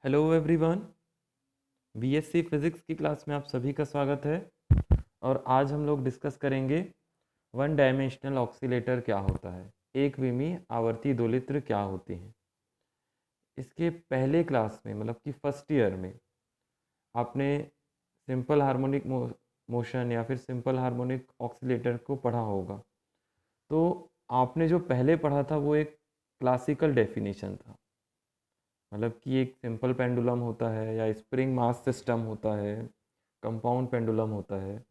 Hello everyone. BSc physics की class में आप सभी का स्वागत है। और आज हम लोग डिस्कस करेंगे वन डायमेंशनल ऑक्सीलेटर क्या होता है, एक विमीय आवर्ती दोलित्र क्या होती हैं। इसके पहले क्लास में मतलब कि फर्स्ट ईयर में आपने सिंपल हार्मोनिक मोशन या फिर सिंपल हार्मोनिक ऑक्सीलेटर को पढ़ा होगा। तो आपने जो पहले पढ़ा था वो एक क्लासिकल डेफिनेशन था, मतलब कि एक सिंपल पेंडुलम होता है या स्प्रिंग मास सिस्टम होता है, कंपाउंड पेंडुलम होता है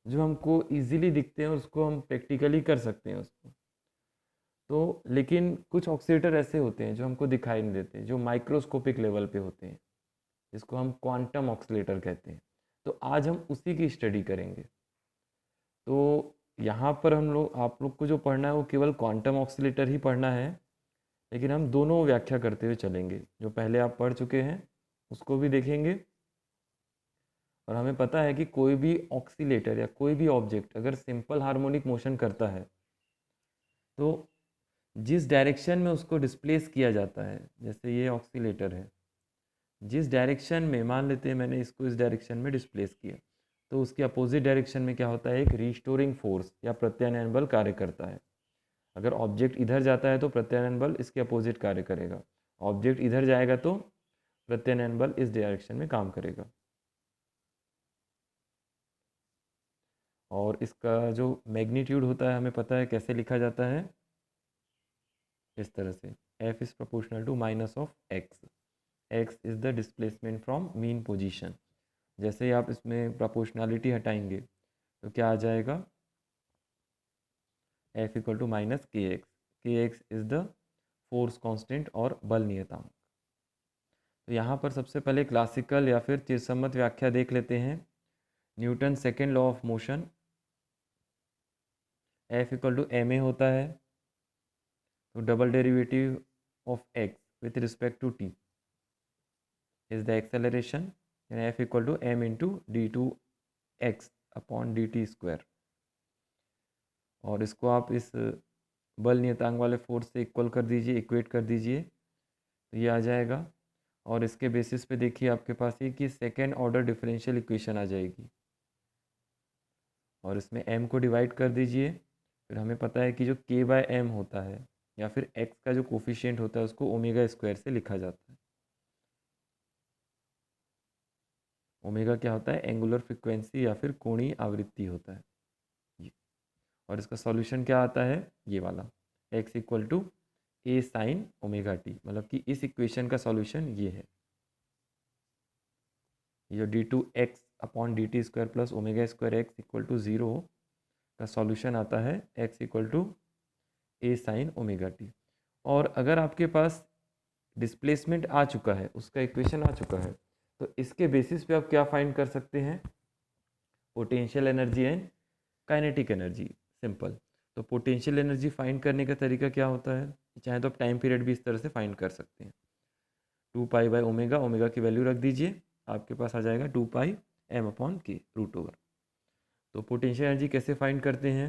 जो हमको इजीली दिखते हैं और उसको हम प्रैक्टिकली कर सकते हैं उसको। तो लेकिन कुछ ऑक्सीलेटर ऐसे होते हैं जो हमको दिखाई नहीं देते, जो माइक्रोस्कोपिक लेवल पे होते हैं, जिसको हम क्वांटम ऑक्सीलेटर कहते हैं। तो आज हम उसी की स्टडी करेंगे। तो यहाँ पर हम लोग आप लोग को जो पढ़ना है वो केवल क्वांटम ऑक्सीलेटर ही पढ़ना है, लेकिन हम दोनों व्याख्या करते हुए चलेंगे। जो पहले आप पढ़ चुके हैं उसको भी देखेंगे। और हमें पता है कि कोई भी ऑक्सीलेटर या कोई भी ऑब्जेक्ट अगर सिंपल हार्मोनिक मोशन करता है तो जिस डायरेक्शन में उसको डिस्प्लेस किया जाता है, जैसे ये ऑक्सीलेटर है, जिस डायरेक्शन में मान लेते हैं मैंने इसको इस डायरेक्शन में डिस्प्लेस किया, तो उसके अपोजिट डायरेक्शन में क्या होता है, एक रिस्टोरिंग फोर्स या प्रत्यानयन बल कार्य करता है। अगर ऑब्जेक्ट इधर जाता है तो प्रत्यानयन बल इसके अपोजिट कार्य करेगा, ऑब्जेक्ट इधर जाएगा तो प्रत्यानयन बल इस डायरेक्शन में काम करेगा। और इसका जो मैग्नीट्यूड होता है हमें पता है कैसे लिखा जाता है, इस तरह से F is proportional to minus of X. X is the displacement from mean position. जैसे ही आप इसमें प्रोपोर्शनलिटी हटाएंगे तो क्या आ जाएगा, F इक्वल टू माइनस के एक्स। के x is the force constant और बल नियतांक। तो यहाँ पर सबसे पहले क्लासिकल या फिर चिरसम्मत व्याख्या देख लेते हैं। Newton second law of motion, F equal to M A होता है, तो double derivative of X with respect to T is the acceleration, यानी F equal to M into D two X upon D T square. और इसको आप इस बल नियतांक वाले फोर्स से इक्वल कर दीजिए, इक्वेट कर दीजिए, तो ये आ जाएगा। और इसके बेसिस पे देखिए आपके पास ये कि सेकेंड ऑर्डर डिफरेंशियल इक्वेशन आ जाएगी, और इसमें m को डिवाइड कर दीजिए। फिर हमें पता है कि जो k बाय एम होता है या फिर x का जो कोफिशिएंट होता है उसको ओमेगा स्क्वायर से लिखा जाता है। ओमेगा क्या होता है, एंगुलर फ्रिक्वेंसी या फिर कोणीय आवृत्ति होता है ये। और इसका सॉल्यूशन क्या आता है, ये वाला x equal to A sine omega T, मतलब कि इस इक्वेशन का सॉल्यूशन ये है। ये D two X upon D T square plus omega square X equal to zero का सॉल्यूशन आता है x equal to A sine omega T. और अगर आपके पास डिस्प्लेसमेंट आ चुका है, उसका इक्वेशन आ चुका है, तो इसके बेसिस पे आप क्या फाइंड कर सकते हैं, potential energy and kinetic energy. Simple. तो पोटेंशियल एनर्जी फाइंड करने का तरीका क्या होता है, चाहे तो आप टाइम पीरियड भी इस तरह से फाइंड कर सकते हैं। 2 पाई बाई ओमेगा, ओमेगा की वैल्यू रख दीजिए, आपके पास आ जाएगा 2 पाई एम अपॉन के रूट ओवर। तो पोटेंशियल एनर्जी कैसे फाइंड करते हैं,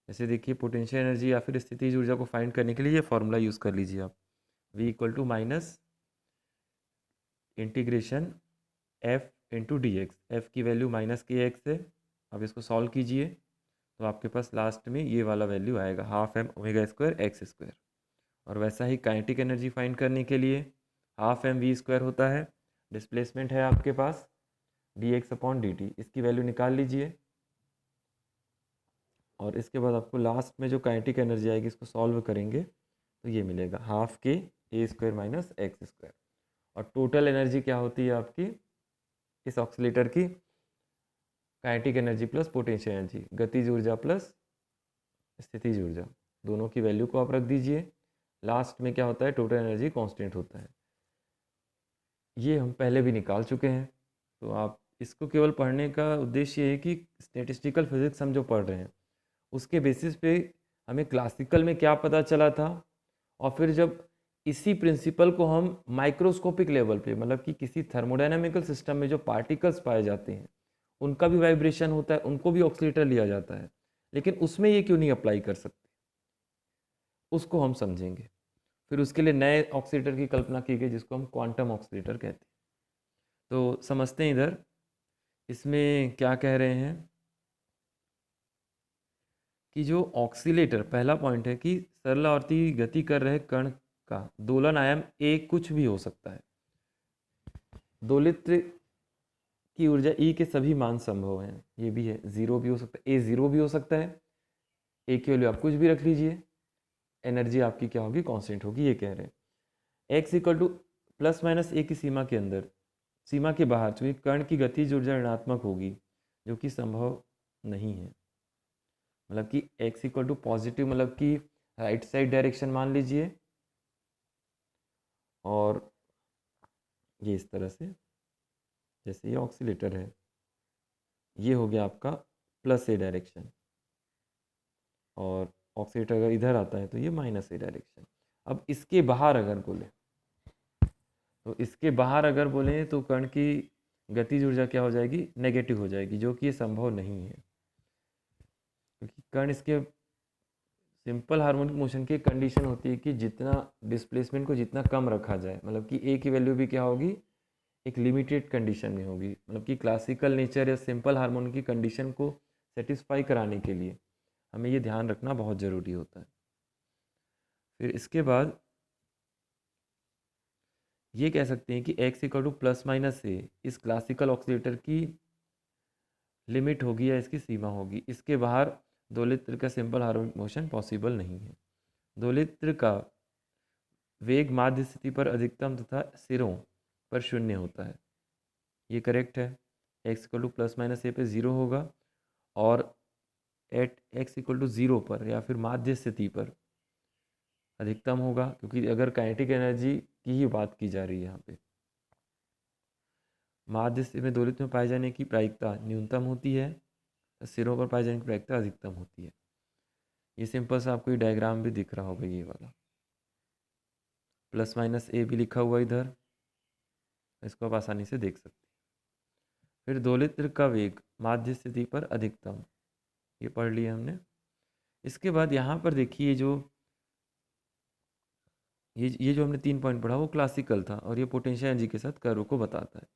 जैसे देखिए पोटेंशियल एनर्जी या फिर स्थितिज ऊर्जा को फाइंड करने के लिए ये फॉर्मूला यूज़ कर लीजिए आप, V equal to minus integration F into D X. F की वैल्यू माइनस के एक्स है। अब इसको सॉल्व कीजिए तो आपके पास लास्ट में ये वाला वैल्यू आएगा, half M omega square X square. और वैसा ही काइनेटिक एनर्जी फाइंड करने के लिए हाफ एम वी स्क्वायर होता है, डिस्प्लेसमेंट है आपके पास D X upon D T, इसकी वैल्यू निकाल लीजिए। और इसके बाद आपको लास्ट में जो काइनेटिक एनर्जी आएगी इसको सॉल्व करेंगे तो ये मिलेगा हाफ के ए स्क्वायर माइनस एक्स स्क्वायर। और टोटल एनर्जी क्या होती है आपकी इस ऑक्सीलेटर की, kinetic energy plus potential energy, गतिज ऊर्जा प्लस स्थितिज ऊर्जा, दोनों की वैल्यू को आप रख दीजिए। लास्ट में क्या होता है, टोटल एनर्जी कांस्टेंट होता है। ये हम पहले भी निकाल चुके हैं। तो आप इसको केवल पढ़ने का उद्देश्य ये है कि स्टैटिस्टिकल फिजिक्स हम जो पढ़ रहे हैं उसके बेसिस पे हमें क्लासिकल में क्या पता चला था, और फिर जब इसी प्रिंसिपल को हम माइक्रोस्कोपिक लेवल पे, मतलब कि किसी थर्मोडायनामिकल सिस्टम में जो पार्टिकल्स पाए जाते हैं उनका भी वाइब्रेशन होता है, उनको भी ऑक्सीलेटर लिया जाता है, लेकिन उसमें ये क्यों नहीं अप्लाई कर सकते, उसको हम समझेंगे। फिर उसके लिए नए ऑक्सीलेटर की कल्पना की गई जिसको हम क्वांटम ऑक्सीलेटर कहते हैं। तो समझते हैं इधर इसमें क्या कह रहे हैं कि जो ऑक्सीलेटर, पहला पॉइंट है कि सरल आवर्ती गति कर रहे कण का दोलन आयाम ए कुछ भी हो सकता है। दोलित्र की ऊर्जा ई के सभी मान संभव हैं, ये भी है, जीरो भी हो सकता है, ए जीरो भी हो सकता है, ए की वैल्यू आप कुछ भी रख लीजिए, एनर्जी आपकी क्या होगी, कांस्टेंट होगी, ये कह रहे हैं। X equal to plus minus A की सीमा के अंदर, सीमा के बाहर चूंकि कण की गतिज ऊर्जा ऋणात्मक होगी, जो कि संभव नहीं है। मतलब कि एक्स इक्वल टू पॉजिटिव, मतलब कि राइट साइड डायरेक्शन मान लीजिए, और ये इस तरह से, जैसे ये ऑक्सीलेटर है, ये हो गया आपका प्लस ए डायरेक्शन, और ऑक्सीलेटर अगर इधर आता है तो ये माइनस ए डायरेक्शन। अब इसके बाहर अगर बोले, तो इसके बाहर अगर बोले तो कण की गतिज ऊर्जा क्या हो जाएगी, नेगेटिव हो जाएगी, जो कि ये संभव नहीं है, क्योंकि कण इसके सिंपल हार्मोनिक मोशन की कंडीशन होती है कि जितना डिस्प्लेसमेंट को जितना कम रखा जाए, मतलब कि ए की वैल्यू भी क्या होगी, एक लिमिटेड कंडीशन में होगी। मतलब कि क्लासिकल नेचर या सिंपल हार्मोनिक की कंडीशन को सेटिस्फाई कराने के लिए हमें ये ध्यान रखना बहुत ज़रूरी होता है। फिर इसके बाद ये कह सकते हैं कि x equal to plus minus A इस क्लासिकल ऑक्सीलेटर की लिमिट होगी या इसकी सीमा होगी। इसके बाहर दोलित्र का सिंपल हार्मोनिक मोशन पॉसिबल नहीं है। दोलित्र का वेग माध्य स्थिति पर अधिकतम तथा सिरों पर शून्य होता है, ये करेक्ट है। x equal to plus minus A पे ज़ीरो होगा, और at x equal to zero पर या फिर माध्य स्थिति पर अधिकतम होगा, क्योंकि अगर काइनेटिक एनर्जी की ही बात की जा रही है यहाँ पे। माध्य स्थिति में दोलित्र में पाए जाने की प्रायिकता न्यूनतम होती है, सिरों पर पाए जाने की प्रायिकता अधिकतम होती है। ये सिंपल सा आपको ये डायग्राम भी दिख रहा होगा, ये वाला प्लस माइनस ए भी लिखा हुआ इधर, इसको आप आसानी से देख सकते हैं। फिर दोलित्र का वेग माध्य स्थिति पर अधिकतम, ये पढ़ लिया हमने। इसके बाद यहाँ पर देखिए जो ये जो हमने 3 पॉइंट पढ़ा वो क्लासिकल था, और ये पोटेंशियल एनर्जी के साथ कर्व को बताता है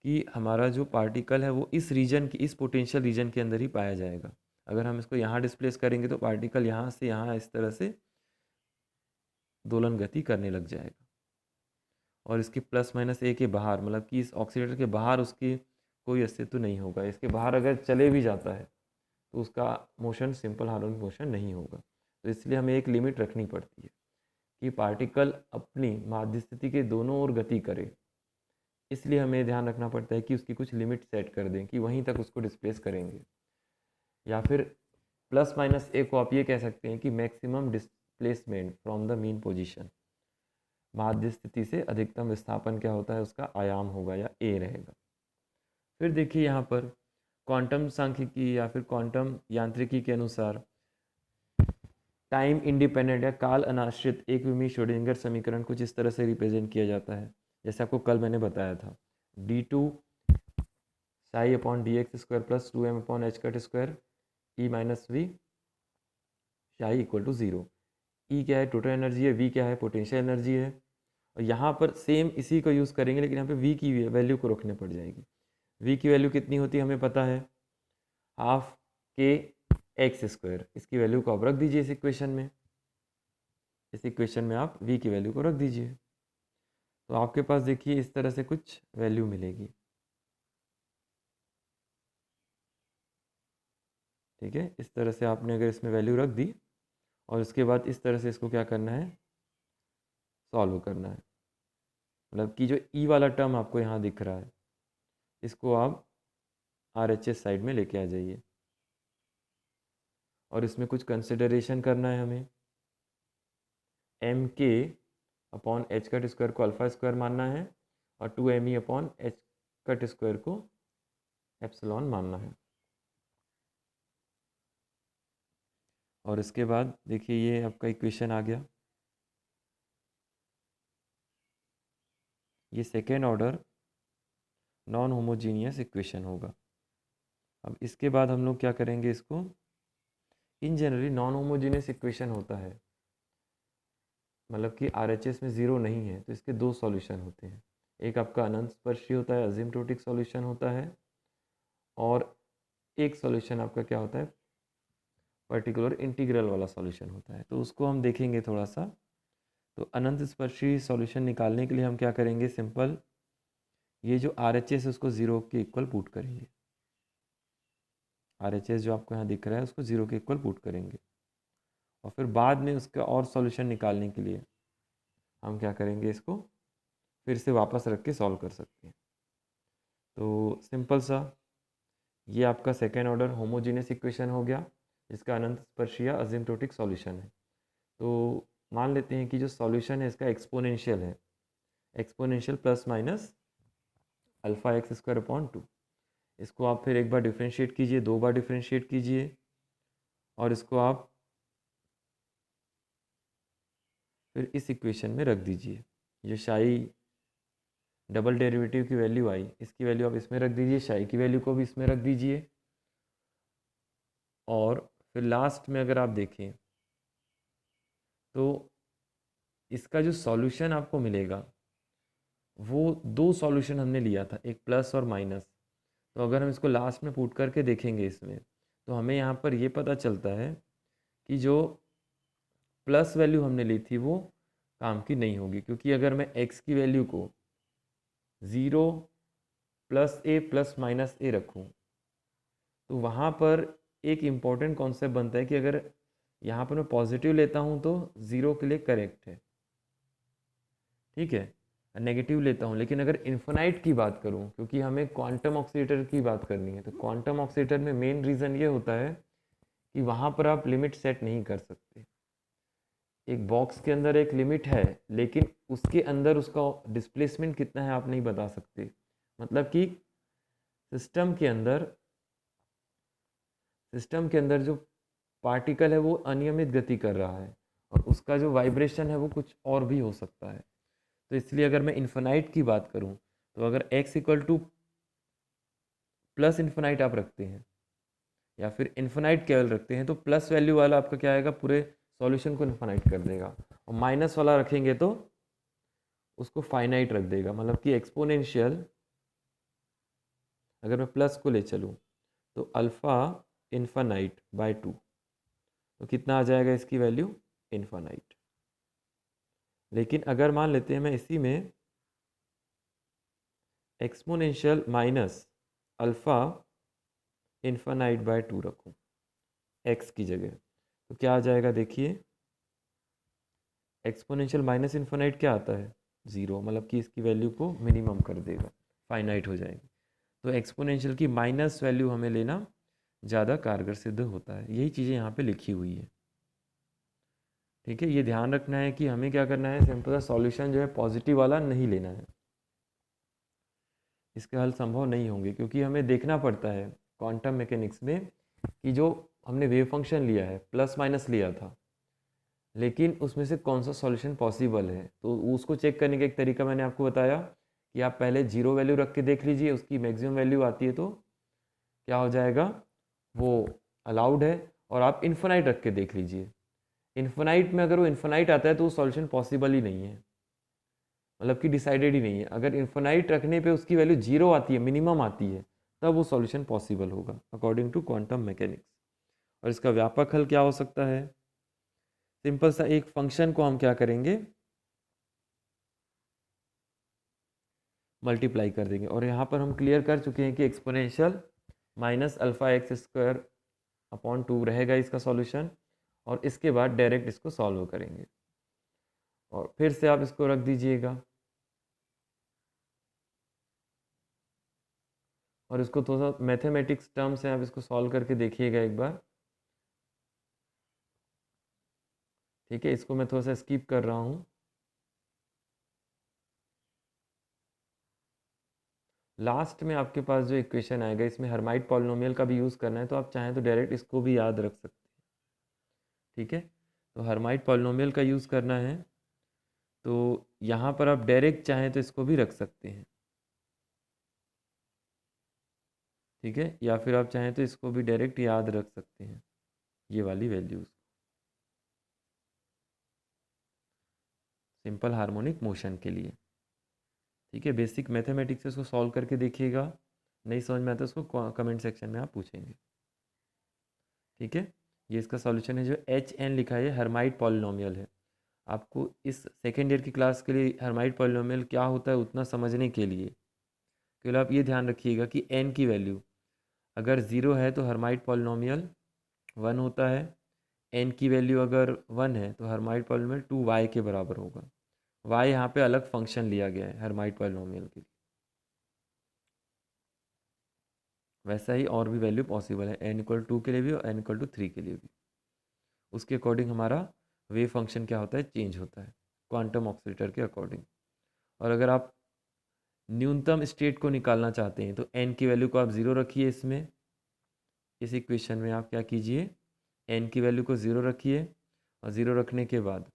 कि हमारा जो पार्टिकल है वो इस रीजन की, इस पोटेंशियल रीजन के अंदर ही पाया जाएगा। अगर हम इसको यहाँ डिस्प्लेस करेंगे तो पार्टिकल यहाँ से यहाँ इस तरह से दोलन गति करने लग जाएगा, और इसके प्लस माइनस ए के बाहर, मतलब कि इस ऑक्सीलेटर के बाहर उसकी कोई अस्तित्व नहीं होगा। इसके बाहर अगर चले भी जाता है तो उसका मोशन सिंपल हार्मोनिक मोशन नहीं होगा। तो इसलिए हमें एक लिमिट रखनी पड़ती है कि पार्टिकल अपनी माध्य स्थिति के दोनों ओर गति करे। इसलिए हमें ध्यान रखना पड़ता है कि उसकी कुछ लिमिट सेट कर दें कि वहीं तक उसको डिस्प्लेस करेंगे। या फिर प्लस माइनस ए को आप ये कह सकते हैं कि maximum displacement from the mean position, माध्य स्थिति से अधिकतम विस्थापन क्या होता है उसका आयाम होगा या ए रहेगा। फिर देखिए यहाँ पर क्वांटम सांख्यिकी या फिर क्वांटम यांत्रिकी के अनुसार टाइम इंडिपेंडेंट या काल अनाश्रित एक विमीय श्रोडिंगर समीकरण कुछ इस तरह से रिप्रेजेंट किया जाता है, जैसे आपको कल मैंने बताया था, d2 psi upon D X square plus 2m upon H cut square E minus V psi equal to zero. E क्या है, टोटल एनर्जी है, वी क्या है, पोटेंशियल एनर्जी है। और यहाँ पर सेम इसी को यूज़ करेंगे, लेकिन यहाँ पे वी की वैल्यू को रखने पड़ जाएगी। वी की वैल्यू कितनी होती है हमें पता है, हाफ के एक्स स्क्वायर। इसकी वैल्यू को आप रख दीजिए इस इक्वेशन में, इस इक्वेशन में आप v की वैल्यू को रख दीजिए, तो आपके पास देखिए इस तरह से कुछ वैल्यू मिलेगी। ठीक है, इस तरह से आपने अगर इसमें वैल्यू रख दी और उसके बाद इस तरह से इसको क्या करना है, सॉल्व करना है। मतलब कि जो ई वाला टर्म आपको यहाँ दिख रहा है इसको आप RHS साइड में लेके आ जाइए, और इसमें कुछ कंसिडरेशन करना है हमें। एम के अपॉन एच कट स्क्वायर को अल्फा स्क्वायर मानना है, और 2me upon H cut square को एप्सिलॉन मानना है। और इसके बाद देखिए ये आपका इक्वेशन आ गया, ये second order non homogeneous equation होगा। अब इसके बाद हम लोग क्या करेंगे, इसको इन जनरली नॉन होमोजीनियस इक्वेशन होता है मतलब कि RHS में 0 नहीं है, तो इसके दो सॉल्यूशन होते हैं। एक आपका अनंत स्पर्शी होता है, असिम्प्टोटिक सॉल्यूशन होता है, और एक सॉल्यूशन आपका क्या होता है, पर्टिकुलर इंटीग्रल वाला सॉल्यूशन होता है। तो उसको हम देखेंगे थोड़ा सा। तो अनंत स्पर्शी सॉल्यूशन निकालने के लिए हम क्या करेंगे, सिंपल ये जो RHS है उसको 0 के इक्वल पुट करेंगे। RHS जो आपको यहाँ दिख रहा है उसको 0 के इक्वल पुट करेंगे, और फिर बाद में उसका और सॉल्यूशन निकालने के लिए हम क्या करेंगे, इसको फिर से वापस रख के सॉल्व कर सकते हैं। तो सिंपल सा ये आपका सेकेंड ऑर्डर होमोजीनियस इक्वेशन हो गया, जिसका अनंत स्पर्शी या असिम्प्टोटिक सॉल्यूशन है। तो मान लेते हैं कि जो सॉल्यूशन है इसका एक्सपोनेंशियल है, exponential plus minus alpha x square upon 2। इसको आप फिर एक बार डिफ्रेंशिएट कीजिए, दो बार डिफ्रेंशिएट कीजिए, और इसको आप फिर इस इक्वेशन में रख दीजिए। जो शाई डबल डेरिवेटिव की वैल्यू आई, इसकी वैल्यू आप इसमें रख दीजिए, शाई की वैल्यू को भी इसमें रख दीजिए, और फिर लास्ट में अगर आप देखें तो इसका जो सॉल्यूशन आपको मिलेगा वो दो सॉल्यूशन हमने लिया था, एक प्लस और माइनस। तो अगर हम इसको लास्ट में पुट करके देखेंगे इसमें, तो हमें यहाँ पर ये पता चलता है कि जो प्लस वैल्यू हमने ली थी वो काम की नहीं होगी, क्योंकि अगर मैं x की वैल्यू को 0 प्लस ए प्लस माइनस ए रखूँ, तो वहाँ पर एक इम्पॉर्टेंट कॉन्सेप्ट बनता है कि अगर यहाँ पर मैं पॉजिटिव लेता हूँ तो 0 के लिए करेक्ट है, ठीक है, नेगेटिव लेता हूँ। लेकिन अगर इन्फिनाइट की बात करूँ, क्योंकि हमें क्वांटम ऑक्सीलेटर की बात करनी है, तो क्वांटम ऑक्सीलेटर में मेन रीज़न ये होता है कि वहाँ पर आप लिमिट सेट नहीं कर सकते। एक बॉक्स के अंदर एक लिमिट है, लेकिन उसके अंदर उसका डिस्प्लेसमेंट कितना है आप नहीं बता सकते। मतलब कि सिस्टम के अंदर जो पार्टिकल है वो अनियमित गति कर रहा है, और उसका जो वाइब्रेशन है वो कुछ और भी हो सकता है। तो इसलिए अगर मैं इन्फिनाइट की बात करूं, तो अगर x equal to plus infinite आप रखते हैं या फिर इन्फिनाइट केवल रखते हैं, तो प्लस वैल्यू वाला आपका क्या आएगा, पूरे सॉल्यूशन को इन्फिनाइट कर देगा, और माइनस वाला रखेंगे तो उसको फाइनाइट रख देगा। मतलब कि एक्सपोनेंशियल अगर मैं प्लस को ले चलूँ तो अल्फ़ा इन्फिनाइट बाय 2, तो कितना आ जाएगा इसकी वैल्यू, इन्फिनाइट। लेकिन अगर मान लेते हैं मैं इसी में exponential minus alpha infinite by 2 रखूँ x की जगह, तो क्या आ जाएगा, देखिए एक्सपोनेंशियल माइनस इन्फिनाइट क्या आता है, 0, मतलब कि इसकी वैल्यू को मिनिमम कर देगा, फाइनाइट हो जाएगी। तो एक्सपोनेंशियल की माइनस वैल्यू हमें लेना ज़्यादा कारगर सिद्ध होता है। यही चीज़ें यहाँ पे लिखी हुई है, ठीक है। ये ध्यान रखना है कि हमें क्या करना है, सिंपल सा सॉल्यूशन जो है पॉजिटिव वाला नहीं लेना है, इसके हल संभव नहीं होंगे, क्योंकि हमें देखना पड़ता है क्वांटम मैकेनिक्स में कि जो हमने वेव फंक्शन लिया है प्लस माइनस लिया था, लेकिन उसमें से कौन सा सॉल्यूशन पॉसिबल है। तो उसको चेक करने का एक तरीका मैंने आपको बताया कि आप पहले 0 वैल्यू रख के देख लीजिए, उसकी मैक्सिमम वैल्यू आती है तो क्या हो जाएगा, वो अलाउड है, और आप इन्फिनाइट रख के देख लीजिए। इन्फिनाइट में अगर वो इन्फिनाइट आता है तो वो सॉल्यूशन पॉसिबल ही नहीं है, मतलब कि डिसाइडेड ही नहीं है। अगर इन्फिनाइट रखने पे उसकी वैल्यू 0 आती है, मिनिमम आती है, तब वो सॉल्यूशन पॉसिबल होगा अकॉर्डिंग टू क्वांटम मैकेनिक्स। और इसका व्यापक हल क्या हो सकता है, सिंपल सा एक फंक्शन को हम क्या करेंगे, मल्टीप्लाई कर देंगे, और यहाँ पर हम क्लियर कर चुके हैं कि exponential minus alpha x square upon 2 रहेगा इसका सॉल्यूशन, और इसके बाद डायरेक्ट इसको सॉल्व करेंगे, और फिर से आप इसको रख दीजिएगा, और इसको थोड़ा सा मैथमेटिक्स टर्म से आप इसको सॉल्व करके देखिएगा एक बार, ठीक है। इसको मैं थोड़ा सा स्किप कर रहा हूँ। लास्ट में आपके पास जो इक्वेशन आएगा इसमें हर्माइट पॉलिनोमियल का भी यूज़ करना है, तो आप चाहें तो डायरेक्ट इसको भी याद रख सकते हैं, ठीक है। तो हर्माइट पॉलिनोमियल का यूज़ करना है, तो यहाँ पर आप डायरेक्ट चाहें तो इसको भी रख सकते हैं, ठीक है, या फिर आप चाहें तो इसको भी डायरेक्ट याद रख सकते हैं, ये वाली वैल्यूज़। सिंपल हार्मोनिक मोशन के लिए। ठीक है, बेसिक मैथमेटिक्स से उसको सॉल्व करके देखिएगा, नहीं समझ में आता उसको कमेंट सेक्शन में आप पूछेंगे। ठीक है, ये इसका सॉल्यूशन है। जो HN लिखा है हर्माइट पॉलिनोमियल है। आपको इस सेकेंड ईयर की क्लास के लिए हर्माइट पॉलिनोमियल क्या होता है उतना समझने के लिए केवल आप ये ध्यान रखिएगा कि n की वैल्यू अगर 0 है तो हर्माइट पॉलिनोमियल 1 होता है, n की वैल्यू अगर 1 है तो हर्माइट पॉलिनोमियल 2y के बराबर होगा। y यहाँ पे अलग फंक्शन लिया गया है हर्माइट पॉलिनोमियल के लिए। वैसा ही और भी वैल्यू पॉसिबल है, n=2 के लिए भी और n=3 के लिए भी। उसके अकॉर्डिंग हमारा वेव फंक्शन क्या होता है, चेंज होता है क्वांटम ऑक्सीलेटर के अकॉर्डिंग। और अगर आप न्यूनतम स्टेट को निकालना चाहते हैं तो n की वैल्यू को आप 0 रखिए। इसमें इस इक्वेशन में आप क्या कीजिए, n की वैल्यू को 0 रखिए और 0 रखने के बाद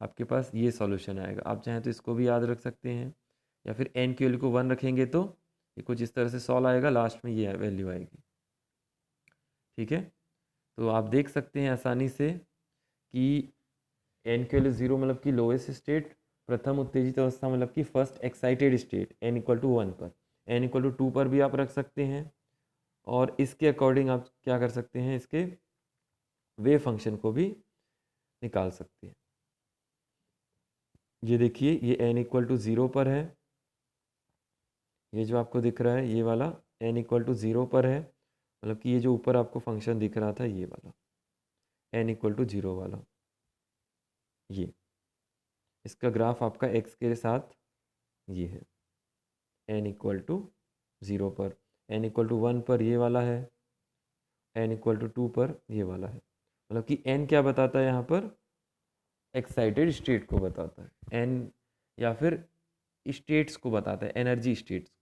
आपके पास ये सॉल्यूशन आएगा। आप चाहें तो इसको भी याद रख सकते हैं, या फिर n की वैल्यू को 1 रखेंगे तो ये कुछ इस तरह से सॉल्व आएगा, लास्ट में ये वैल्यू आएगी। ठीक है, तो आप देख सकते हैं आसानी से कि n के वैल्यू 0 मतलब कि लोएस्ट स्टेट, प्रथम उत्तेजित अवस्था मतलब कि फर्स्ट एक्साइटेड स्टेट n=1 पर, n=2 पर भी आप रख सकते हैं। और इसके अकॉर्डिंग आप क्या कर सकते हैं, इसके वेव फंक्शन को भी निकाल सकते हैं। ये देखिए ये n=0 पर है, ये जो आपको दिख रहा है ये वाला n=0 पर है, मतलब कि ये जो ऊपर आपको फंक्शन दिख रहा था ये वाला n=0 वाला, ये इसका ग्राफ आपका x के साथ ये है n=0 पर, n=1 पर ये वाला है, n=2 पर ये वाला है। मतलब कि n क्या बताता है यहाँ पर, एक्साइटेड स्टेट को बताता है, n या फिर स्टेट्स को बताता है, एनर्जी स्टेट्स को।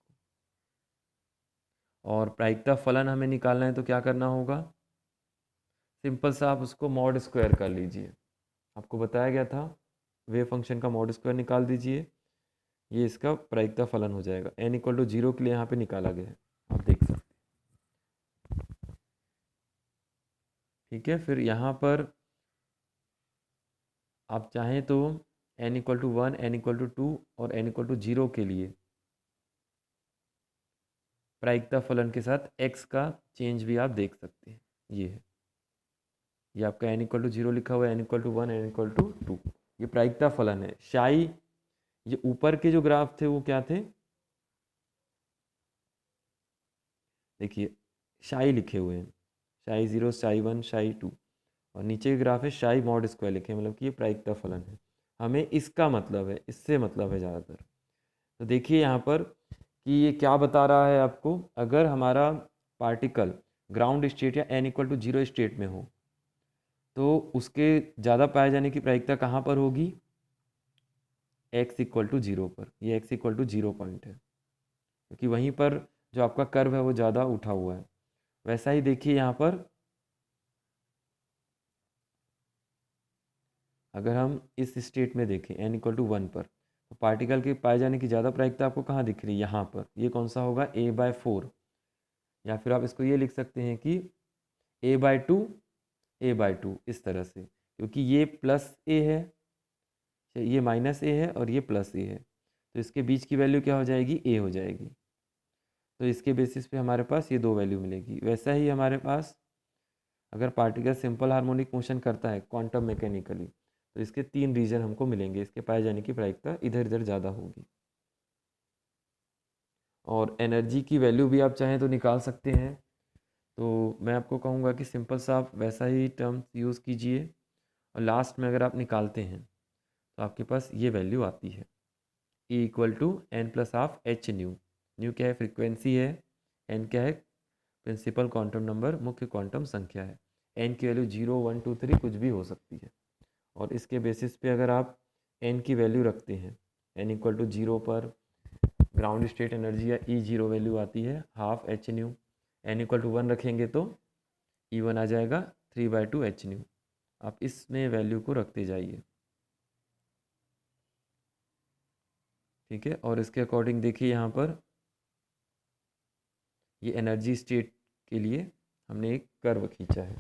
और प्रायिकता फलन हमें निकालना है तो क्या करना होगा, सिंपल सा आप उसको मॉड स्क्वायर कर लीजिए। आपको बताया गया था वेव फंक्शन का मॉड स्क्वायर निकाल दीजिए, ये इसका प्रायिकता फलन हो जाएगा। n=0 के लिए यहाँ पे निकाला गया है, आप देख सकते हैं। ठीक है, फिर यहाँ पर आप चाहें तो n=1, n=2 और n=0 के लिए प्रायिकता फलन के साथ x का चेंज भी आप देख सकते हैं। ये है, ये आपका n=0 लिखा हुआ है, n=1, n=2, ये प्रायिकता फलन है। शाई ये ऊपर के जो ग्राफ थे वो क्या थे, देखिए शाई लिखे हुए हैं, शाई 0, शाई 1, शाई 2, और नीचे के ग्राफ है शाई मॉड स्क्वायर लिखे हैं, मतलब कि ये प्रायिकता फलन है। हमें इसका मतलब है, इससे मतलब है ज़्यादातर। तो देखिए यहाँ पर कि ये क्या बता रहा है आपको, अगर हमारा पार्टिकल ग्राउंड स्टेट या n=0 स्टेट में हो तो उसके ज़्यादा पाए जाने की प्रायिकता कहाँ पर होगी, x=0 पर। ये x=0 पॉइंट है क्योंकि वहीं पर जो आपका कर्व है वो ज़्यादा उठा हुआ है। वैसा ही देखिए यहाँ पर अगर हम इस स्टेट में देखें n=1 पर, तो पार्टिकल के पाए जाने की ज़्यादा प्रायिकता आपको कहाँ दिख रही है, यहाँ पर। ये कौन सा होगा, a/4, या फिर आप इसको ये लिख सकते हैं कि a/2, a/2 इस तरह से, क्योंकि ये प्लस a है, ये माइनस a है और ये प्लस a है, तो इसके बीच की वैल्यू क्या हो जाएगी, a हो जाएगी। तो इसके बेसिस पे हमारे पास ये दो वैल्यू मिलेगी। वैसा ही हमारे पास अगर पार्टिकल सिंपल हार्मोनिक मोशन करता है क्वांटम मैकेनिकली, तो इसके 3 रीजन हमको मिलेंगे, इसके पाए जाने की प्रायिकता इधर इधर ज़्यादा होगी। और एनर्जी की वैल्यू भी आप चाहें तो निकाल सकते हैं, तो मैं आपको कहूँगा कि सिंपल सा आप वैसा ही टर्म यूज़ कीजिए, और लास्ट में अगर आप निकालते हैं तो आपके पास ये वैल्यू आती है, E=n+12 न्यू। न्यू क्या है, फ्रीक्वेंसी है, n क्या है, प्रिंसिपल क्वांटम नंबर, मुख्य क्वांटम संख्या है। n की वैल्यू 0, 1, 2, 3 कुछ भी हो सकती है, और इसके बेसिस पे अगर आप n की वैल्यू रखते हैं, n=0 पर ग्राउंड स्टेट एनर्जी या E0 वैल्यू आती है ½ h न्यू, n=1 रखेंगे तो E1 आ जाएगा 3/2 h न्यू। आप इसमें वैल्यू को रखते जाइए। ठीक है, और इसके अकॉर्डिंग देखिए यहाँ पर ये एनर्जी स्टेट के लिए हमने एक कर्व खींचा है,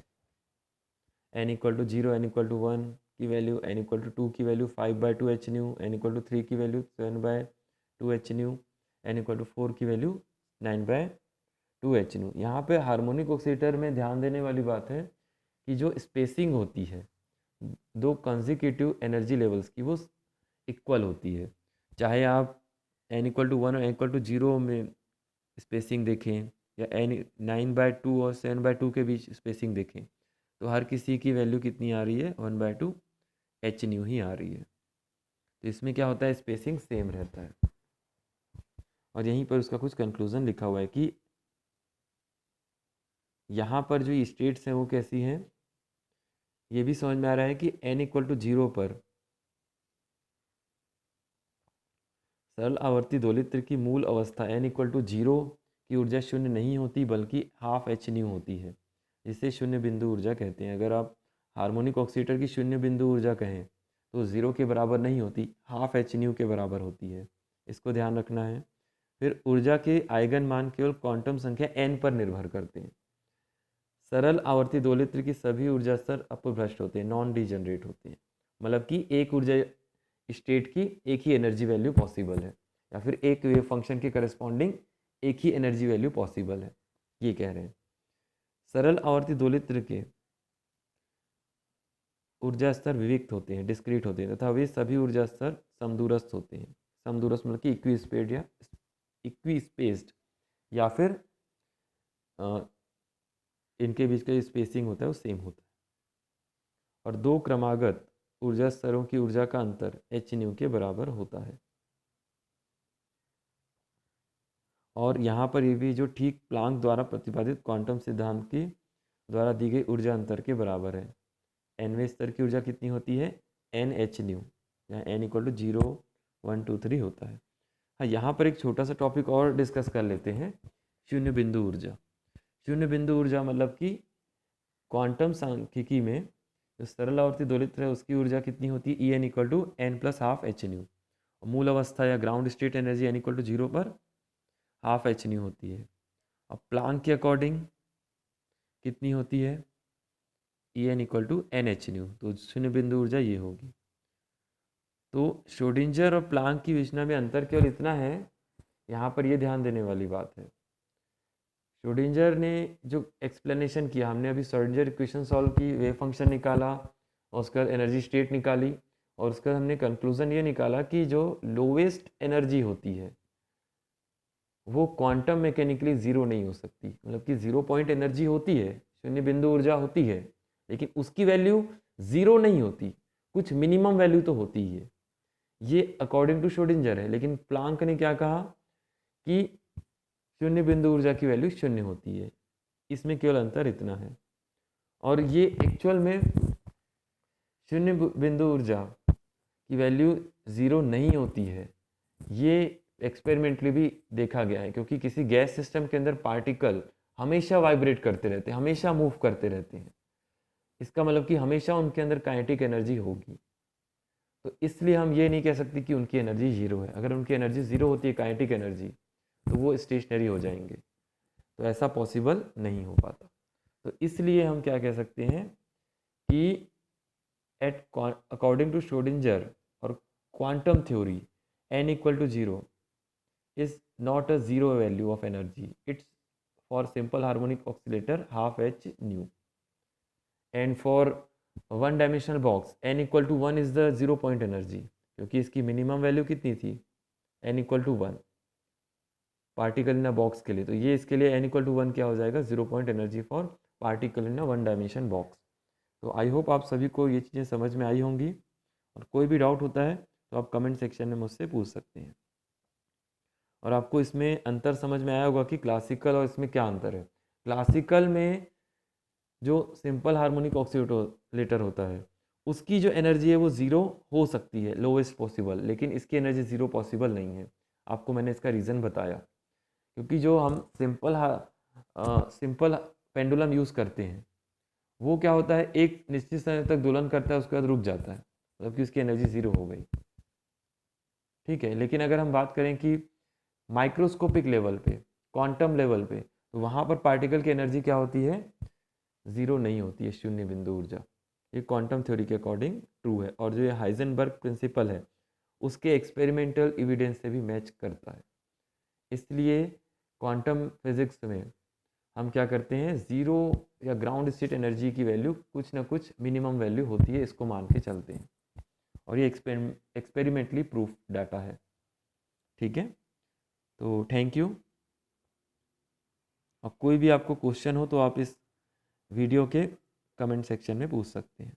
n=0, n=1, की वैल्यू, n इक्वल टू 2 की value 5/2 H nu, n equal to 3 की value 7/2 H nu, n equal to 4 की वैल्यू 9/2 एच न्यू। यहाँ पे हार्मोनिक ऑक्सीलेटर में ध्यान देने वाली बात है कि जो स्पेसिंग होती है दो कंसेक्यूटिव एनर्जी लेवल्स की वो इक्वल होती है। चाहे आप n इक्वल टू 1 और n इक्वल टू 0 में स्पेसिंग देखें या n 9/2 और 7/2 के बीच स्पेसिंग देखें, तो हर किसी की वैल्यू कितनी आ रही है, 1/2 एच न्यू ही आ रही है। तो इसमें क्या होता है, स्पेसिंग सेम रहता है। और यहीं पर उसका कुछ कंक्लूजन लिखा हुआ है कि यहाँ पर जो स्टेट्स हैं वो कैसी हैं, ये भी समझ में आ रहा है कि n इक्वल टू 0 पर सरल आवर्ती दोलित्र की मूल अवस्था n इक्वल टू 0 की ऊर्जा शून्य नहीं होती बल्कि हाफ एच न्यू होती है, जिसे शून्य बिंदु ऊर्जा कहते हैं। अगर आप हार्मोनिक ऑक्सीलेटर की शून्य बिंदु ऊर्जा कहें तो 0 के बराबर नहीं होती, हाफ एच न्यू के बराबर होती है। इसको ध्यान रखना है। फिर ऊर्जा के आइगन मान केवल क्वांटम संख्या n पर निर्भर करते हैं। सरल आवर्ती दोलित्र की सभी ऊर्जा स्तर अपभ्रष्ट होते हैं, नॉन डिजनरेट होते हैं। मतलब कि एक ऊर्जा स्टेट की एक ही एनर्जी वैल्यू पॉसिबल है, या फिर एक वेव फंक्शन के करस्पॉन्डिंग एक ही एनर्जी वैल्यू पॉसिबल है, ये कह रहे हैं। सरल आवर्ती दोलित्र के ऊर्जा स्तर विविक्त होते हैं, डिस्क्रीट होते हैं, तथा वे सभी ऊर्जा स्तर समदूरस्थ होते हैं। समदूरस्थ मतलब कि इक्विस्पेड या इक्विस्पेस्ड, या फिर इनके बीच का जो स्पेसिंग होता है वो सेम होता है। और दो क्रमागत ऊर्जा स्तरों की ऊर्जा का अंतर एच न्यू के बराबर होता है। और यहाँ पर ये भी जो ठीक प्लांक द्वारा प्रतिपादित क्वांटम सिद्धांत की द्वारा दी गई ऊर्जा अंतर के बराबर है। nवें स्तर की ऊर्जा कितनी होती है, n एच न्यू, यहाँ n इक्वल टू 0 1 2 3 होता है। हाँ, यहाँ पर एक छोटा सा टॉपिक और डिस्कस कर लेते हैं, शून्य बिंदु ऊर्जा। शून्य बिंदु ऊर्जा मतलब कि क्वांटम सांख्यिकी में जो सरल आवर्ती दोलित्र है उसकी ऊर्जा कितनी होती है, E N equal to n plus half H nu. मूल अवस्था या ground state energy n equal to 0 पर हाफ एच न्यू होती है। अब प्लांक के अकॉर्डिंग कितनी होती है, E N equal to N H nu, तो शून्य बिंदु ऊर्जा ये होगी। तो श्रोडिंजर और प्लांक की विचना में अंतर केवल इतना है, यहाँ पर ये ध्यान देने वाली बात है। श्रोडिंजर ने जो एक्सप्लेनेशन किया, हमने अभी श्रोडिंजर इक्वेशन सॉल्व की, वेव फंक्शन निकाला और उसके बाद एनर्जी स्टेट निकाली, और उसका हमने कंक्लूजन ये निकाला कि जो लोवेस्ट एनर्जी होती है वो क्वांटम मैकेनिकली ज़ीरो नहीं हो सकती। मतलब कि 0 पॉइंट एनर्जी होती है, शून्य बिंदु ऊर्जा होती है, लेकिन उसकी वैल्यू ज़ीरो नहीं होती, कुछ मिनिमम वैल्यू तो होती ही है। ये अकॉर्डिंग टू श्रोडिंजर है। लेकिन प्लांक ने क्या कहा कि शून्य बिंदु ऊर्जा की वैल्यू शून्य होती है। इसमें केवल अंतर इतना है। और ये एक्चुअल में शून्य बिंदु ऊर्जा की वैल्यू ज़ीरो नहीं होती है, ये एक्सपेरिमेंटली भी देखा गया है। क्योंकि किसी गैस सिस्टम के अंदर पार्टिकल हमेशा वाइब्रेट करते रहते हैं, हमेशा मूव करते रहते हैं। इसका मतलब कि हमेशा उनके अंदर काइनेटिक एनर्जी होगी। तो इसलिए हम ये नहीं कह सकते कि उनकी एनर्जी ज़ीरो है। अगर उनकी एनर्जी ज़ीरो होती है, काइनेटिक एनर्जी, तो वो स्टेशनरी हो जाएंगे। तो ऐसा पॉसिबल नहीं हो पाता। तो इसलिए हम क्या कह सकते हैं कि एट अकॉर्डिंग टू श्रोडिंजर और quantum theory, n equal to 0 is not a zero value of energy. It's for simple harmonic oscillator half h nu. And for one dimensional box, n equal to 1 is the 0 point energy. क्योंकि इसकी minimum value कितनी थी, n equal to 1 particle in a box के लिए। तो ये इसके लिए n इक्वल टू 1 क्या हो जाएगा, 0 point energy for particle in a one dimension box. तो आई होप आप सभी को ये चीज़ें समझ में आई होंगी। और कोई भी डाउट होता है तो आप कमेंट सेक्शन में मुझसे पूछ सकते हैं। और आपको इसमें अंतर समझ में आया होगा कि क्लासिकल और इसमें क्या अंतर है। क्लासिकल में जो सिंपल हार्मोनिक ऑक्सीलेटर होता है उसकी जो एनर्जी है वो ज़ीरो हो सकती है, लोवेस्ट पॉसिबल, लेकिन इसकी एनर्जी ज़ीरो पॉसिबल नहीं है। आपको मैंने इसका रीज़न बताया। क्योंकि जो हम सिंपल पेंडुलम यूज़ करते हैं वो क्या होता है, एक निश्चित समय तक दोलन करता है, उसके बाद रुक जाता है, मतलब कि उसकी एनर्जी ज़ीरो हो गई। ठीक है। लेकिन अगर हम बात करें कि माइक्रोस्कोपिक लेवल पे, क्वांटम लेवल पे, तो वहाँ पर पार्टिकल की एनर्जी क्या होती है, ज़ीरो नहीं होती है, शून्य बिंदु ऊर्जा। ये क्वांटम थ्योरी के अकॉर्डिंग ट्रू है, और जो ये हाइजेनबर्ग प्रिंसिपल है उसके एक्सपेरिमेंटल एविडेंस से भी मैच करता है। इसलिए क्वांटम फिजिक्स में हम क्या करते हैं, ज़ीरो या ग्राउंड स्टेट एनर्जी की वैल्यू कुछ ना कुछ मिनिमम वैल्यू होती है, इसको मान के चलते हैं, और ये एक्सपेरिमेंटली प्रूफ डाटा है। ठीक है, तो थैंक यू। और कोई भी आपको क्वेश्चन हो तो आप इस वीडियो के कमेंट सेक्शन में पूछ सकते हैं।